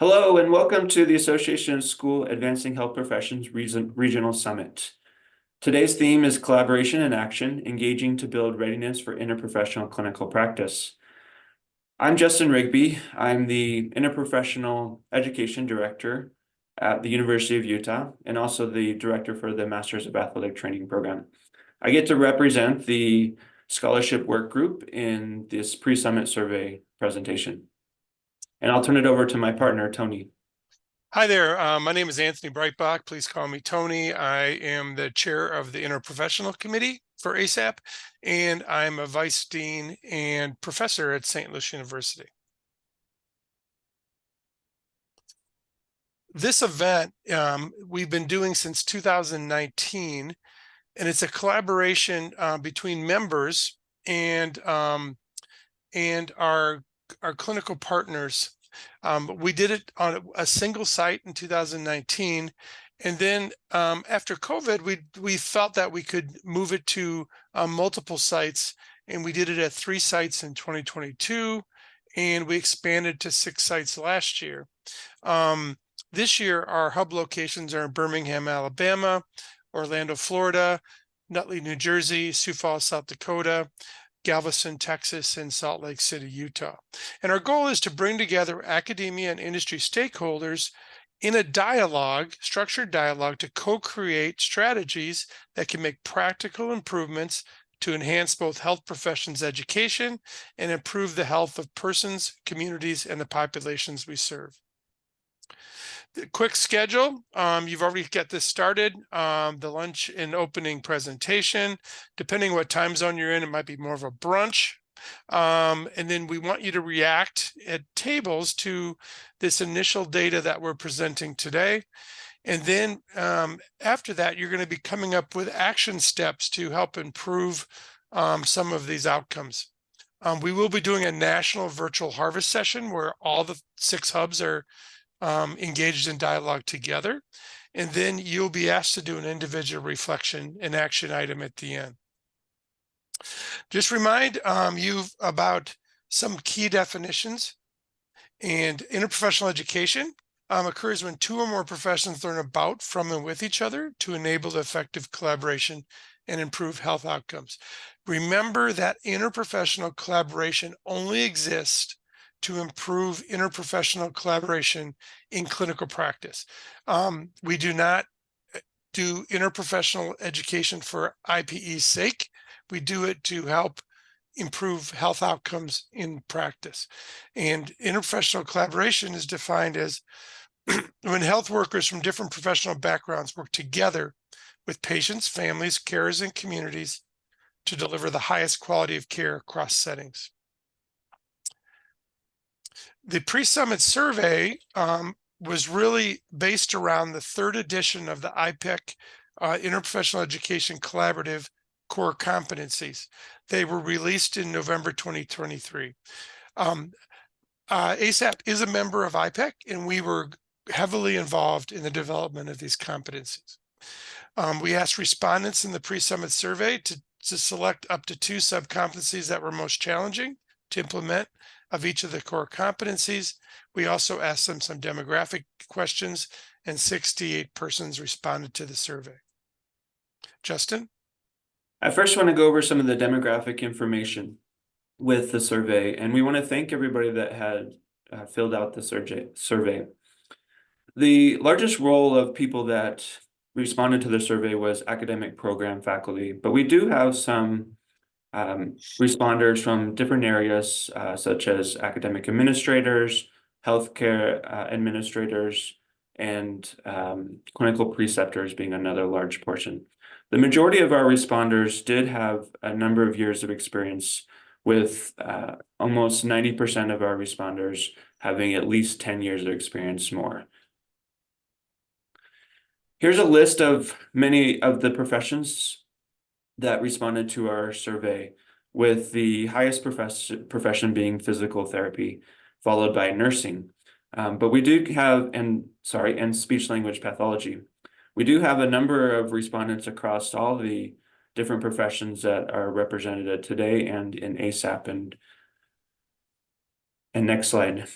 Hello and welcome to the Association of School Advancing Health Professions Regional Summit. Today's theme is collaboration and action, engaging to build readiness for interprofessional clinical practice. I'm Justin Rigby. I'm the Interprofessional Education Director at the University of Utah and also the Director for the Masters of Athletic Training program. I get to represent the scholarship work group in this pre-summit survey presentation. And I'll turn it over to my partner, Tony. Hi there. My name is Anthony Breitbach. Please call me Tony. I am the chair of the Interprofessional Committee for ASAHP, and I'm a vice dean and professor at St. Louis University. This event we've been doing since 2019, and it's a collaboration between members and our clinical partners. We did it on a single site in 2019. And then after COVID, we felt that we could move it to multiple sites. And we did it at 3 sites in 2022. And we expanded to 6 sites last year. This year, our hub locations are in Birmingham, Alabama, Orlando, Florida, Nutley, New Jersey, Sioux Falls, South Dakota, Galveston, Texas, and Salt Lake City, Utah. And our goal is to bring together academia and industry stakeholders in a dialogue, structured dialogue, to co-create strategies that can make practical improvements to enhance both health professions education and improve the health of persons, communities, and the populations we serve. The quick schedule, you've already got this started. The lunch and opening presentation, depending what time zone you're in, it might be more of a brunch. And then we want you to react at tables to this initial data that we're presenting today. And then after that, you're going to be coming up with action steps to help improve some of these outcomes. We will be doing a national virtual harvest session where all the 6 hubs are engaged in dialogue together. And then you'll be asked to do an individual reflection and action item at the end. Just remind you about some key definitions. And interprofessional education occurs when 2 or more professions learn about, from, and with each other to enable effective collaboration and improve health outcomes. Remember that interprofessional collaboration only exists to improve interprofessional collaboration in clinical practice. We do not do interprofessional education for IPE's sake. We do it to help improve health outcomes in practice. And interprofessional collaboration is defined as when health workers from different professional backgrounds work together with patients, families, carers, and communities to deliver the highest quality of care across settings. The pre-summit survey was really based around the 3rd edition of the IPEC Interprofessional Education Collaborative Core Competencies. They were released in November 2023. ASAHP is a member of IPEC, and we were heavily involved in the development of these competencies. We asked respondents in the pre-summit survey to select up to 2 sub-competencies that were most challenging to implement of each of the core competencies. We also asked them some demographic questions, and 68 persons responded to the survey. Justin? I first want to go over some of the demographic information with the survey, and we want to thank everybody that had filled out the survey. The largest role of people that responded to the survey was academic program faculty, but we do have some responders from different areas, such as academic administrators, healthcare administrators, and clinical preceptors being another large portion. The majority of our responders did have a number of years of experience, with almost 90% of our responders having at least 10 years of experience more. Here's a list of many of the professions that responded to our survey, with the highest profession being physical therapy, followed by nursing. But we do have, and speech language pathology. We do have a number of respondents across all the different professions that are represented today and in ASAHP. And next slide.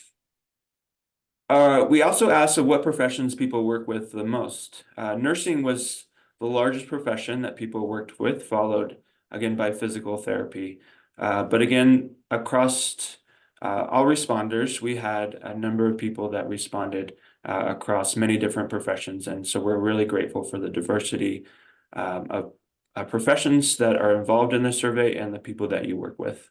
We also asked what professions people work with the most. Nursing was the largest profession that people worked with, followed again by physical therapy. But again, across all responders, we had a number of people that responded across many different professions. And so we're really grateful for the diversity of professions that are involved in the survey and the people that you work with.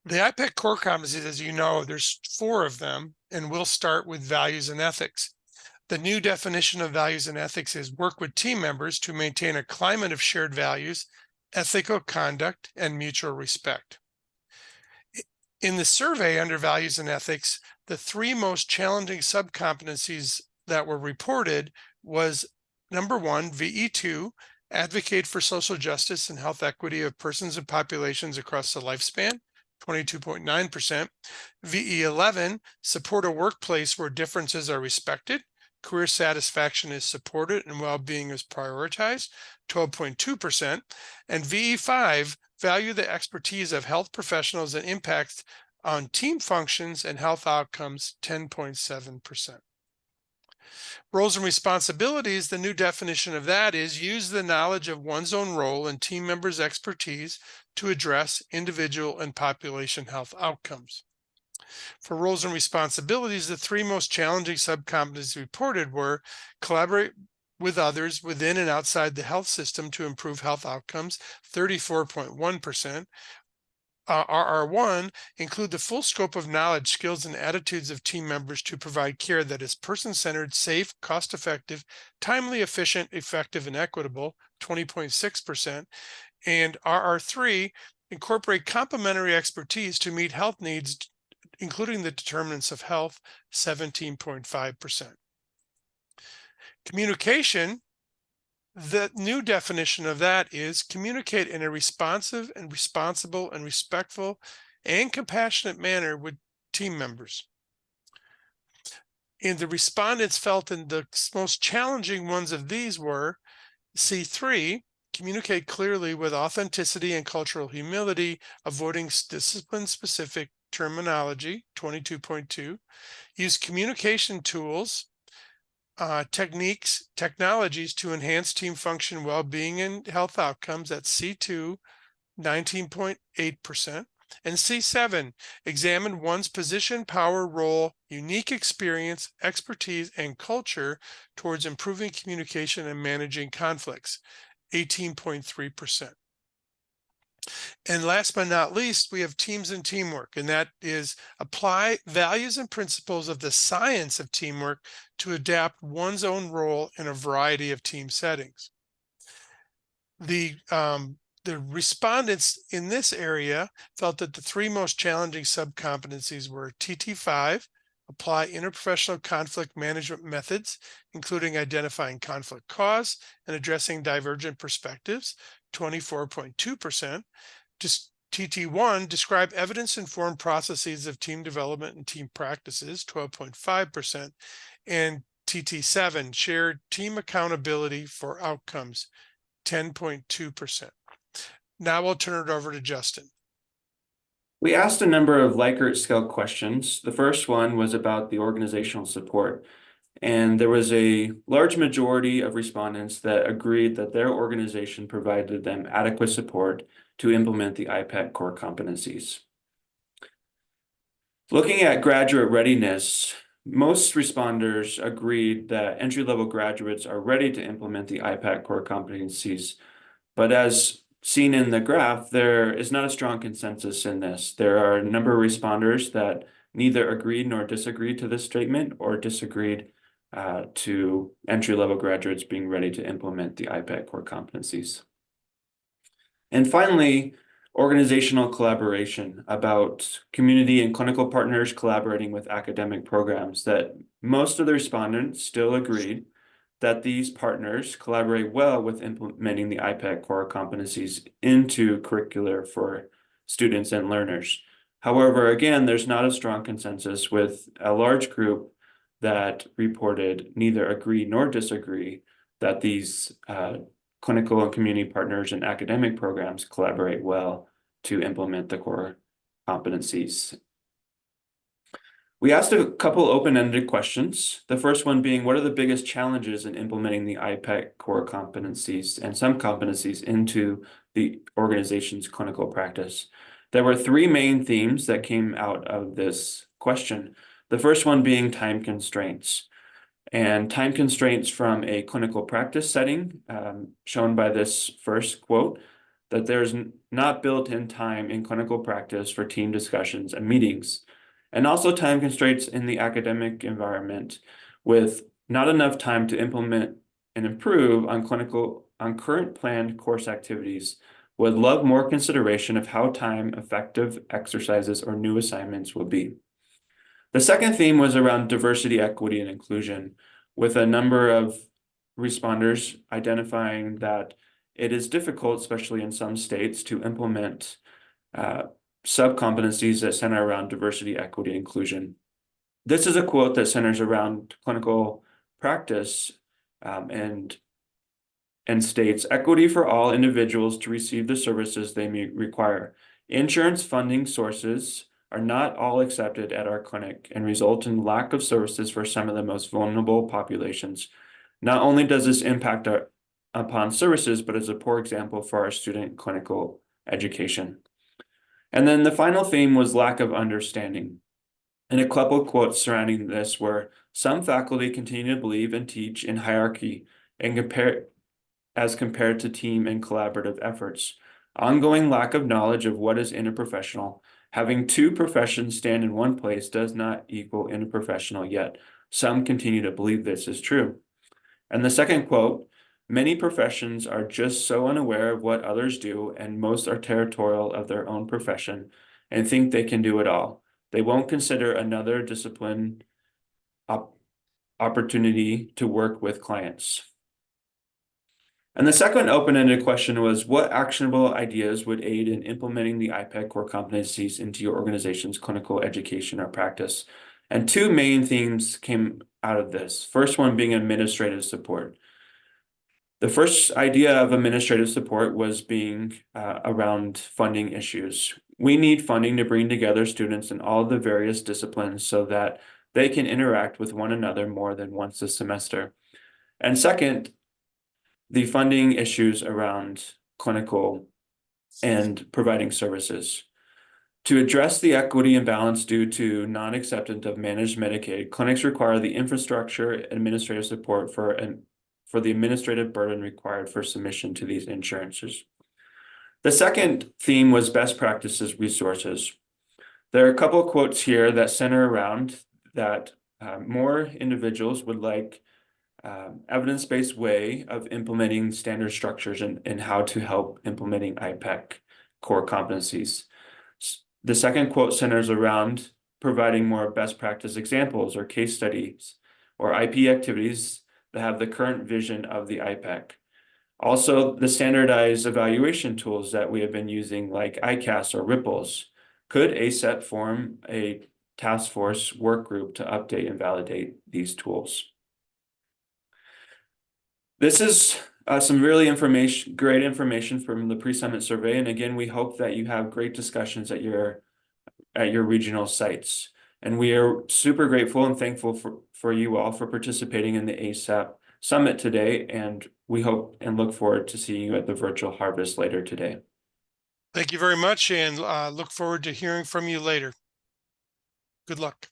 The IPEC core competencies, as you know, there's 4 of them, and we'll start with values and ethics. The new definition of values and ethics is work with team members to maintain a climate of shared values, ethical conduct, and mutual respect. In the survey under values and ethics, the 3 most challenging subcompetencies that were reported was number 1, VE2, advocate for social justice and health equity of persons and populations across the lifespan, 22.9%. VE11, support a workplace where differences are respected, career satisfaction is supported, and well-being is prioritized, 12.2%. And VE5, value the expertise of health professionals and impact on team functions and health outcomes, 10.7%. Roles and responsibilities, the new definition of that is use the knowledge of one's own role and team members' expertise to address individual and population health outcomes. For roles and responsibilities, the 3 most challenging subcompetencies reported were collaborate with others within and outside the health system to improve health outcomes, 34.1%. RR1, include the full scope of knowledge, skills, and attitudes of team members to provide care that is person-centered, safe, cost-effective, timely, efficient, effective, and equitable, 20.6%. And RR3, incorporate complementary expertise to meet health needs, including the determinants of health, 17.5%. Communication, the new definition of that is communicate in a responsive and responsible and respectful and compassionate manner with team members. And the respondents felt in the most challenging ones of these were C3, communicate clearly with authenticity and cultural humility, avoiding discipline-specific terminology, 22.2, use communication tools, technologies to enhance team function, well-being, and health outcomes. That's C2, 19.8%. And C7, examine one's position, power, role, unique experience, expertise, and culture towards improving communication and managing conflicts, 18.3%. And last but not least, we have teams and teamwork, and that is apply values and principles of the science of teamwork to adapt one's own role in a variety of team settings. The respondents in this area felt that the 3 most challenging subcompetencies were TT5, apply interprofessional conflict management methods, including identifying conflict cause and addressing divergent perspectives, 24.2%. Just TT1, describe evidence-informed processes of team development and team practices, 12.5%. And TT7, shared team accountability for outcomes, 10.2%. Now I'll turn it over to Justin. We asked a number of Likert scale questions. The first one was about the organizational support. And there was a large majority of respondents that agreed that their organization provided them adequate support to implement the IPEC core competencies. Looking at graduate readiness, most responders agreed that entry-level graduates are ready to implement the IPEC core competencies. But as seen in the graph, there is not a strong consensus in this. There are a number of responders that neither agreed nor disagreed to this statement or disagreed to entry-level graduates being ready to implement the IPEC core competencies. And finally, organizational collaboration, about community and clinical partners collaborating with academic programs, that most of the respondents still agreed that these partners collaborate well with implementing the IPEC core competencies into curricular for students and learners. However, again, there's not a strong consensus, with a large group that reported neither agree nor disagree that these clinical and community partners and academic programs collaborate well to implement the core competencies. We asked a couple open-ended questions. The first one being, what are the biggest challenges in implementing the IPEC core competencies and some competencies into the organization's clinical practice? There were three main themes that came out of this question. The first one being time constraints. And time constraints from a clinical practice setting, shown by this first quote, that there's not built-in time in clinical practice for team discussions and meetings. And also time constraints in the academic environment with not enough time to implement and improve on current planned course activities. Would love more consideration of how time effective exercises or new assignments will be. The second theme was around diversity, equity, and inclusion, with a number of responders identifying that it is difficult, especially in some states, to implement sub-competencies that center around diversity, equity, and inclusion. This is a quote that centers around clinical practice and states equity for all individuals to receive the services they may require. Insurance funding sources are not all accepted at our clinic and result in lack of services for some of the most vulnerable populations. Not only does this impact upon services, but is a poor example for our student clinical education. And then the final theme was lack of understanding. And a couple of quotes surrounding this were, some faculty continue to believe and teach in hierarchy and as compared to team and collaborative efforts. Ongoing lack of knowledge of what is interprofessional. Having two professions stand in one place does not equal interprofessional yet. Some continue to believe this is true. And the second quote, many professions are just so unaware of what others do, and most are territorial of their own profession and think they can do it all. They won't consider another discipline opportunity to work with clients. And the second open-ended question was, what actionable ideas would aid in implementing the IPEC core competencies into your organization's clinical education or practice? And two main themes came out of this. First one being administrative support. The first idea of administrative support was being around funding issues. We need funding to bring together students in all the various disciplines so that they can interact with one another more than once a semester. And second, the funding issues around clinical and providing services. To address the equity imbalance due to non-acceptance of managed Medicaid, clinics require the infrastructure administrative support for the administrative burden required for submission to these insurances. The second theme was best practices resources. There are a couple of quotes here that center around that more individuals would like evidence-based way of implementing standard structures and how to help implementing IPEC core competencies. The second quote centers around providing more best practice examples or case studies or IP activities that have the current vision of the IPEC. Also, the standardized evaluation tools that we have been using like ICAS or Ripples. Could ASAHP form a task force work group to update and validate these tools? This is some really great information from the pre-summit survey. And again, we hope that you have great discussions at your regional sites. And we are super grateful and thankful for you all for participating in the ASAHP Summit today. And we hope and look forward to seeing you at the virtual harvest later today. Thank you very much, and look forward to hearing from you later. Good luck.